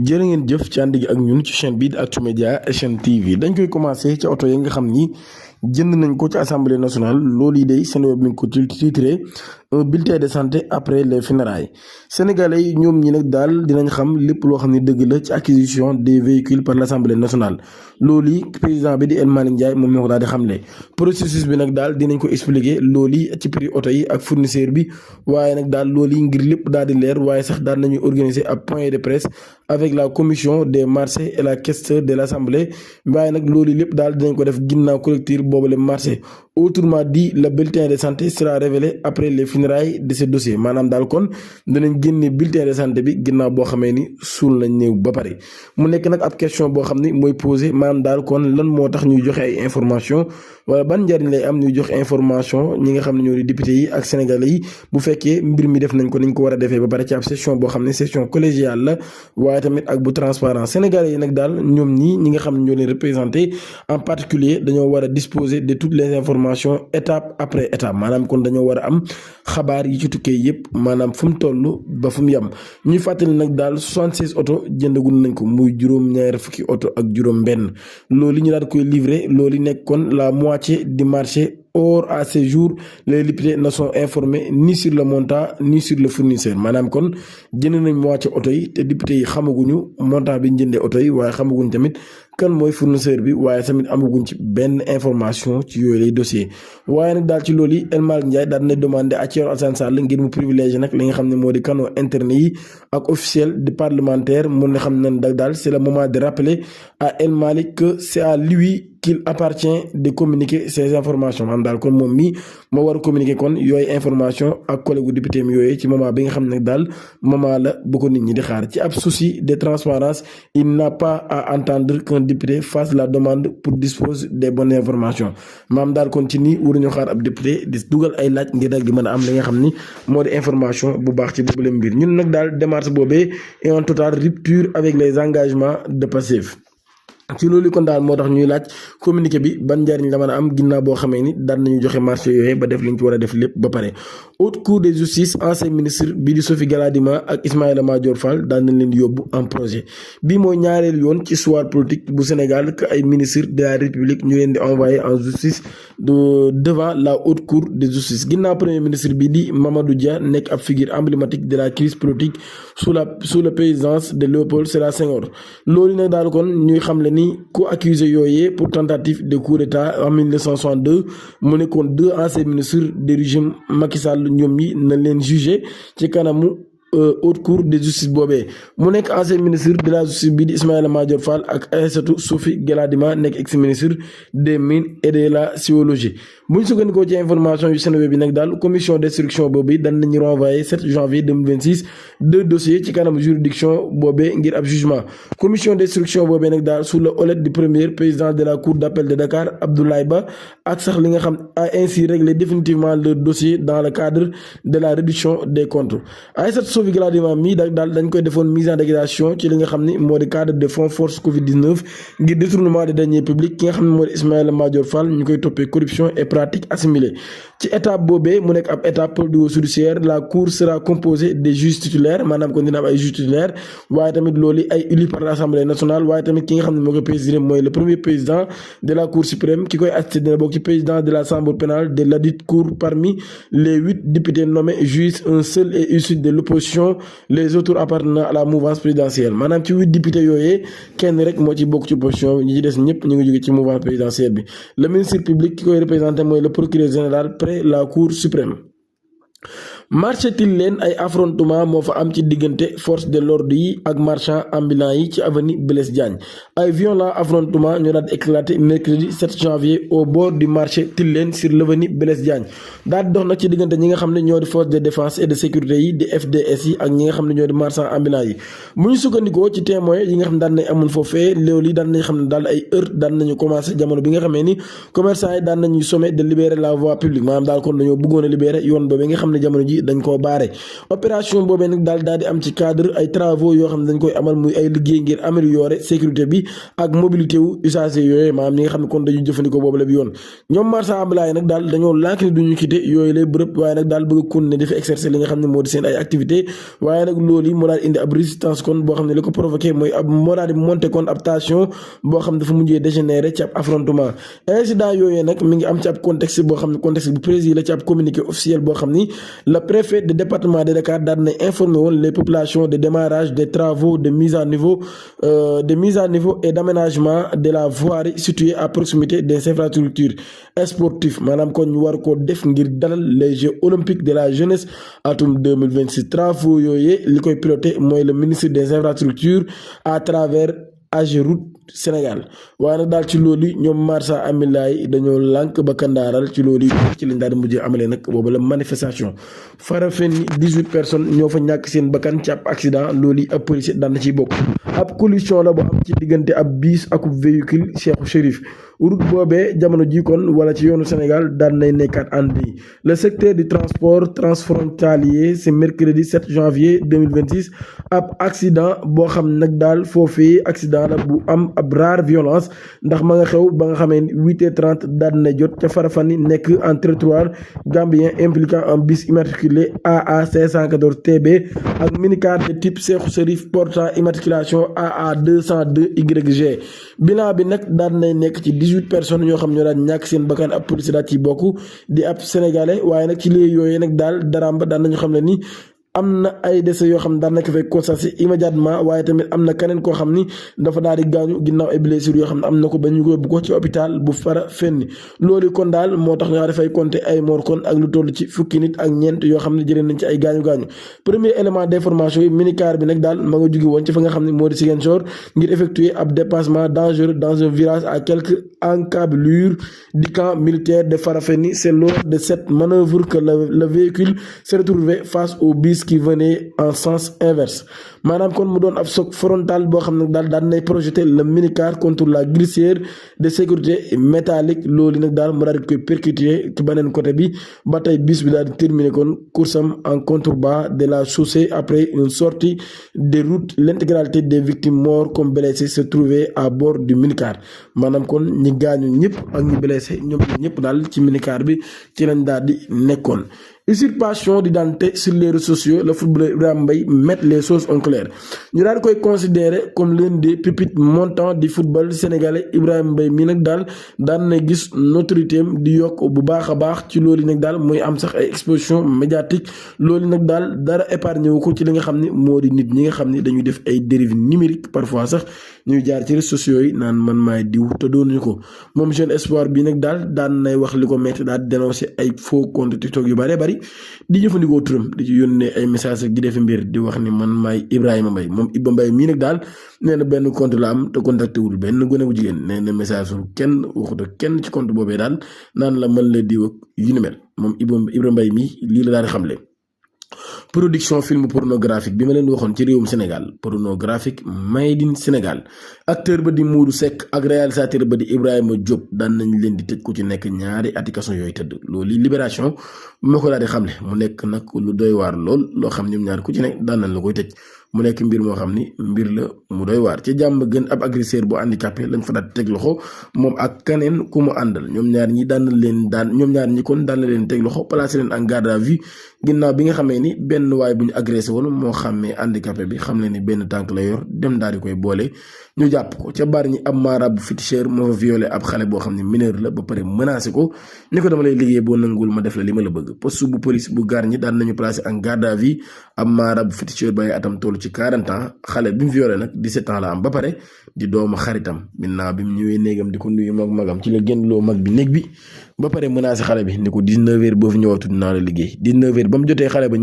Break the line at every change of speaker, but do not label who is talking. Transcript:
jërë ngeen jëf ci ànd gi ak ñun ci chaîne bii di Actumedia SN TV dañ koy commencé ci oto yi nga xam ni jënd nañ ko ci assemblée nationale loolu yi day Seneweb mi ngi ko titré un bulletin de santé après les funérailles sénégalais yi ñoom ñi nag daal dinañ xam lépp loo xam ne dëgg la ci acquisition des véhicules par l'assemblée nationale loolu yi président bi di El Malick Ndiaye moom moo ko daal di xamle processus bi nag daal dinañ ko expliquer loolu yi ci prix oto yi ak fournisseur bi waaye nag daal loolu yi ngir lépp daal di leer waaye sax daal nañuy organiser ab point de presse avec la commission des marchés et la caisse de l'assemblée waaye nag loolu lépp daal dinañ ko def ginnaaw collectif boobu le marché autrement dit le bulletin de santé sera révélé après les funérailles de ce dossier maanaam daal kon dinañ génne bulletin de santé bi ginnaaw boo xamee ni suul nañ néew ba pare mu nekk nag ab question boo xam ni mooy posé maanaam daal kon lan moo tax ñuy joxe ay information wala ban njariñ lay am ñuy joxe information ñi nga xam ne ñoo di député yi ak sénégalais yi bu fekkee mbir mi def nañ ko niñ ko war a defee ba pare ci ab session boo xam ne session collégiale la waaye tamit ak bu transparent sénégalais yi nag daal ñoom ñi nga xam ne ñoo leen représenté en particulier dañoo war a disposer de toutes les informations étape après étape maanaam kon dañoo war a am xabaar yi ci tukkee yëpp maanaam fu mu toll ba fu mu yem ñuy fàttali nag daal 76 oto jëndagul nañ ko muy juróom-ñaar fukki oto ak juróom-benn loolu ñu daal koy livrer loolu nekk kon la moitié du marché. Or à ce jour les députés ne sont informés ni sur le montant ni sur le fournisseur maanaam kon jënd nañ moitié oto yi te député yi xamaguñu montant bi ñu jëndee oto yi waaye xamaguñ tamit kan mooy fournisseur bi waaye tamit amaguñ ci benn information ci yooyu lay dossier waaye nag daal ci loolu yi El Malick Ndiaye daal na demandé à Thierno Alassane Sall ngir mu privilégié nag li nga xam ne moo di canaux internet yi ak officiel de parlementaire mun na xam ne daal c'est le moment de rappeler à El Malick que c'est à lui qu'il appartient de communiquer ces informations maanaam daal kon moom mii moo war a communiquer kon yooyu information ak collègue député mi yooyu ci moment bi nga xam ne daal moment la bu ko nit ñi di xaar ci ab souci de transparence il n'a pas à entendre qu'un député fasse la demande pour disposer des bonnes informations maam daal kon ci nii waruñu xaar ab député di dugal ay laaj ngir dal di mën a am li nga xam ni moo di information bu baax ci boobu mbir ñun nag daal démarche boobee est en totale rupture avec les engagements de Pastef ci loolu kon daal moo tax ñuy laaj communiqué bi ban njariñ la mën a am ginnaaw boo xamee ni daan nañu joxe marché yooyu ba def liñ ci war a def lépp ba pare haute cour de justice ancien ministre bii di Sophie Gladima ak Ismaïla Madior Fall daan nañ leen yóbbu en projet bii mooy ñaareel yoon ci histoire politique bu Sénégal que ay ministre de la République ñu leen di envoyé en justice devant la haute cour de justice ginnaaw premier ministre bii di Mamadou Dia nekk ab figure emblématique de la crise politique sous la présidence de Léopold Sédar Senghor loolu nag daal kon ñuy xamle ni ko accusé yooyee pour tentative de coup d'état en 1962 mu nekkoon deux anciens ministres du régime Macky Sall ñoom ñi na leen jugé ci kanamu haute cour de justice boobee mu nekk ancien ministre de la justice bi di Ismaïla Madior Fall ak Aïssatou Sophie Gladima nekk ex-ministre des mines et de la géologie bu ñu sukkandikoo ci information yu Seneweb bi nag daal commission d'instruction boobu dañ nañu renvoyé 7 janvier 2026 deux dossiers ci kanam juridiction boobee ngir ab jugement commission d'instruction boobee nag daal sous le houlette du premier président de la cour d'appel de Dakar Abdoulaye Ba ak sax li nga xam a ainsi réglé définitivement le dossier dans le cadre de la réduction des comptes Aïssatou Sophie Gladima mii daal dañ koy defoon mise en dégradation ci li nga xam ni moo di cadre de fonds force Covid-19 ngir détournement des deniers publics ki nga xam ne moo di Ismaïla Madior Fall ñu koy toppee corruption et pratique assimilée ci étape boobee mu nekk ab étape politico-judiciaire la cour sera composée des juges titulaires maanaam kon dina am ay juges titulaires waaye tamit loolu ay élus par l'Assemblée nationale waaye tamit ki nga xam ne moo koy présider mooy le premier président de la cour suprême ki koy assisté dina bokk ci président de la chambre pénale de ladite cour parmi les 8 députés nommés juges un seul est issu de l'opposition les autres appartenant à la mouvance présidentielle maanaam ci 8 députés yooyee kenn rek moo ci bokk ci opposition ñi ci des ñëpp ñu ngi jóge ci mouvance présidentielle bi le ministre public ki koy représenté mooy le procureur général près la cour suprême marché Tilène ay affrontement moo fa am ci diggante force de l'ordre yi ak marchand ambulant yi ci avenue Blaise Diagne ay violent affrontement ñoo daal di éclaté mercredi 7 janvier au bord du marché Tilène sur l'avenue Blaise Diagne daal di dox nag ci diggante ñi nga xam ne ñoo di force de défense et de sécurité yi di FDS yi ak ñi nga xam ne ñoo di marchand ambulant yi bu ñu sukkandikoo ci témoin yi nga xam ne daan nañ amoon foofee loolu yi daan nañ xam ne daal ay heure daan nañu commencé jamono bi nga xamee ni commerçant yi daan nañu sommé de libérer la voie publique maanaam daal kon dañoo bëggoon a libérer yoon boobu nga xam ne jamono ji dañ koo baare. Opération boobee nag daal di am ci cadre ay travaux yoo xam ne dañ koy amal muy ay liggéey ngir améliorer sécurité bi ak mobilité wu usagers yooyu maanaam ñi nga xam ne kon dañu jëfandikoo boobu la bi yoon. ñoom marchand ambulant yi nag daal dañoo lànk ni duñu quitté yooyu lay bërëb waaye nag daal bëgg a continuer di fi exercer li nga xam ne moo di seen ay activité waaye nag loolu yi moo daal indi ab résistance kon boo xam ne li ko provoqué mooy ab moo daal di monter kon ab tension boo xam ne dafa mujjee dégénérer ci ab affrontement. Incident yooyu nag mi ngi am ci ab contexte boo xam ne contexte bu précis la ci ab communiqué officiel boo xam ni le préfet de département de Dakar daal na informé woon les populations de démarrage des travaux de mise à niveau et d'aménagement de la voirie située à proximité des infrastructures sportives maanaam kon ñu war koo def ngir dalal les Jeux olympiques de la jeunesse atum 2026 travaux yooyu li koy piloté mooy le ministre des infrastructures à travers AGEROUTE Sénégal waaye nag daal ci loolu ñoom marchand ambulant yi dañoo lànk ba kandaaral ci loolu ci lañ daal di mujjee amalee nag boobu la manifestation Farafenni 18 personnes ñoo fa ñàkk seen bakkan ci ab accident loolu ab policier daan na ciy bokk. ab collision la bu am ci diggante ab bus ak véhicule Cheikhou Chérif route boobee jamono ji kon wala ci yoonu Sénégal daan nay nekkaat en bi le secteur du transport transfrontalier c'est mercredi 7 janvier 2026 ab accident boo xam nag daal foofee accident la bu am ab rare violence ndax ma nga xew ba nga xamee 8h30 daan na jot ca Farafenni nekk en territoire gambien impliquant un bus immatriculé AA 514 TB ak minicar de type Cheikhou Chérif portant immatriculation AA 202 YG bilan bi nag daan nay nekk ci 18 personnes ñoo xam ñoo daan ñàkk seen bakkan ab police daal ci bokk di ab sénégalais waaye nag ci lii yooyu nag daal daraam ba daan nañu xam ne ni am na ay décès yoo xam ne daan na ko fay constaté immédiatement waaye tamit am na keneen koo xam ni dafa daal di gaañu ginnaaw ay blessures yoo xam ne am na ko ba ñu yóbbu ko ci hôpital bu Farafenni loolu kon daal moo tax ñoo dafay compter ay mort kon ak lu toll ci fukki nit ak ñeent yoo xam ne jëlee nañ ci ay gaañu-gaañu premier élément d'information yi minicar bi nag daal ma nga jóge woon ci fa nga xam ne moo di Ziguinchor ngir effectuer ab dépassement dangereux dans un virage à quelques encablures du camp militaire de Farafenni. C'est lors de cette manœuvre que le véhicule s'est retrouvé face au bus qui venait en sens inverse maanaam kon mu doon ab choc frontal boo xam ne daal daan nay projeté le minicar contre la glissière de sécurité métallique loolu nag daal mu daal di koy percuté ci beneen côté bi ba tey bus bi daal di terminé kon course am en contrebas de la chaussée après une sortie de route. L'intégralité des victimes mortes comme blessées se trouvaient à bord du minicar maanaam kon ñi gaañu ñëpp ak ñi blessé ñoom ñëpp daal ci minicar bi ci lañ daal di nekkoon. Usurpation d'identité sur les réseaux sociaux, le footballeur Ibrahima Mbaye met les choses en clair ñu daal di koy considérer comme l'un des pépites montantes du football sénégalais. Ibrahima Mbaye mii nag daal daan na gis notoriété am di yokk bu baax a baax ci loolu nag daal muy am sax ay exposition médiatique loolu nag daal dara épargné wu ko ci li nga xam ne moo di nit ñi nga xam ne dañuy def ay dérives numériques parfois sax ñuy jaar ci réseaux sociaux yi naan man maay diw te doonuñu ko moom jeune espoir bi nag daal daan nay wax li ko metti daal dénoncer ay faux compte TikTok yu bari di jëfandikoo turam di ci yónnee ay message ak di def mbir di wax ni man maay Ibrahima Mbaye moom Iba Mbaye mii nag daal nee na benn compte la am te contacté wul benn gone bu jigéen nee na message sul kenn waxut ak kenn ci compte boobee daal naan la mën la diw ak yu ni mel moom Ibrahima Mbaye mii lii la daal di xamle. Production film pornographique bi ma leen waxoon ci réewum Sénégal pornographique made in Sénégal acteur ba di Modou Seck ak réalisateur ba di Ibrahima Diop daan nañ leen di tëj ku ci nekk ñaari ati kaso yooyu tëdd loolu Libération moo ko daal di xamle mu nekk nag lu doy waar lool loo xam ñoom ñaar ku ci nekk daan nañ la koy tëj mu nekk mbir moo xam ni mbir la mu doy waar ci jàmm gën ab agresseur bu handicapé lañ fa daal di teg loxo moom ak keneen ku mu àndal ñoom ñaar ñi kon daan na leen teg loxo placé leen en garde à vue ginnaaw bi nga xamee ni benn waay bu ñu agressé woon moo xàmmee handicapé bi xam ne ni benn tànk la yor dem daal di koy boole ñu jàpp ko ca bar ñi ab marabu féticheur moo fa violé ab xale boo xam ne mineur la ba pare menacé ko ni ko dama lay liggéey boo nangul ma def la li ma la bëgg poste bu police bu gar ñi daan nañu placé en garde à vue ab marabu féticheur ba ay atam toll ci 40 ans xale bi mu violé nag 17 ans la am ba pare di doomu xaritam maintenant bi mu ñëwee néegam di ko nuyu magam ci la génn loo mag bi néeg bi ba pare menacé xale bi ni ko 19h boo fi ñëwatu dinaa la liggéey 19h ba mu jotee xale ba